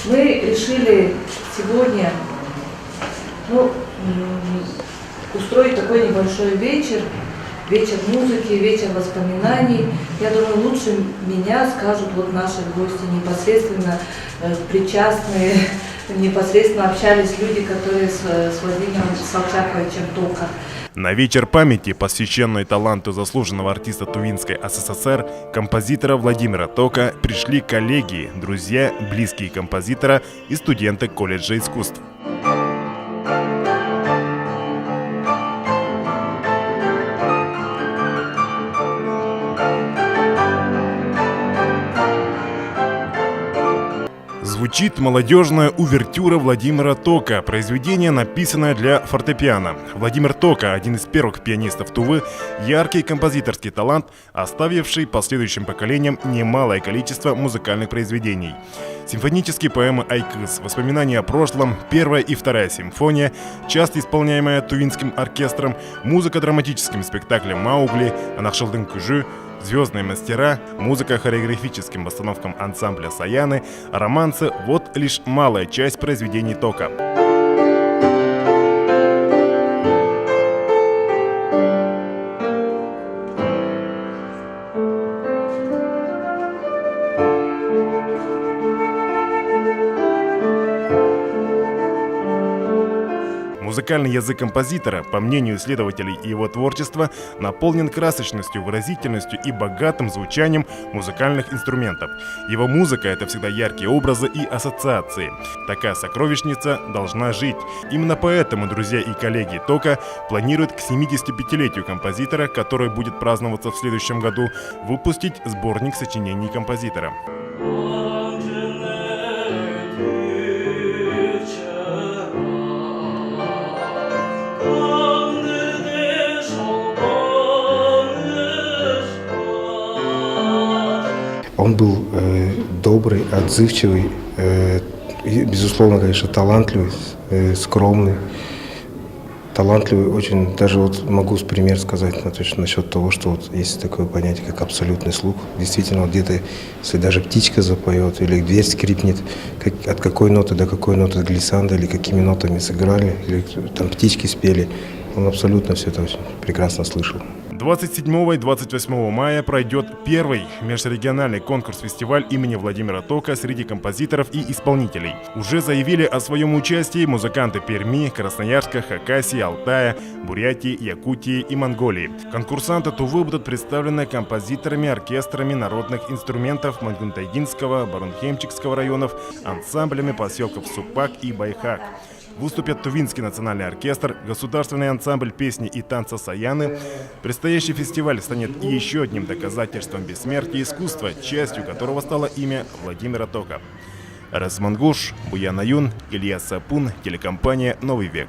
Мы решили сегодня устроить такой небольшой вечер музыки, вечер воспоминаний. Я думаю, лучше меня скажут вот наши гости, непосредственно причастные, непосредственно общались люди, которые с Владимиром Салчаковичем Тока. На вечер памяти, посвященный таланту заслуженного артиста Тувинской СССР, композитора Владимира Тока, пришли коллеги, друзья, близкие композитора и студенты колледжа искусств. Звучит молодежная увертюра Владимира Тока, произведение, написанное для фортепиано. Владимир Тока – один из первых пианистов Тувы, яркий композиторский талант, оставивший последующим поколениям немалое количество музыкальных произведений. Симфонические поэмы «Айкыз», воспоминания о прошлом, первая и вторая симфония, часто исполняемая Тувинским оркестром, музыка драматическим спектаклем «Маугли», «Анахшалдын Кужу», «Звездные мастера», музыка хореографическим постановкам ансамбля «Саяны», романсы – вот лишь малая часть произведений Тока. Музыкальный язык композитора, по мнению исследователей его творчества, наполнен красочностью, выразительностью и богатым звучанием музыкальных инструментов. Его музыка – это всегда яркие образы и ассоциации. Такая сокровищница должна жить. Именно поэтому друзья и коллеги Тока планируют к 75-летию композитора, который будет праздноваться в следующем году, выпустить сборник сочинений композитора. Он был добрый, отзывчивый, безусловно, конечно, талантливый, скромный, талантливый, очень, даже вот могу пример сказать насчет того, что вот есть такое понятие, как абсолютный слух. Действительно, вот где-то, если даже птичка запоет или дверь скрипнет, от какой ноты до какой ноты глиссанда или какими нотами сыграли, или там птички спели, он абсолютно все это очень прекрасно слышал. 27 и 28 мая пройдет первый межрегиональный конкурс-фестиваль имени Владимира Тока среди композиторов и исполнителей. Уже заявили о своем участии музыканты Перми, Красноярска, Хакасии, Алтая, Бурятии, Якутии и Монголии. Конкурсанты Тувы будут представлены композиторами, оркестрами народных инструментов Мангунтайгинского, Барунхемчикского районов, ансамблями поселков Супак и Байхак. Выступят Тувинский национальный оркестр, государственный ансамбль песни и танца «Саяны». Предстоящий фестиваль станет еще одним доказательством бессмертия искусства, частью которого стало имя Владимира Тока. Расмангуш, Буян Аюн, Илья Сапун, телекомпания «Новый век».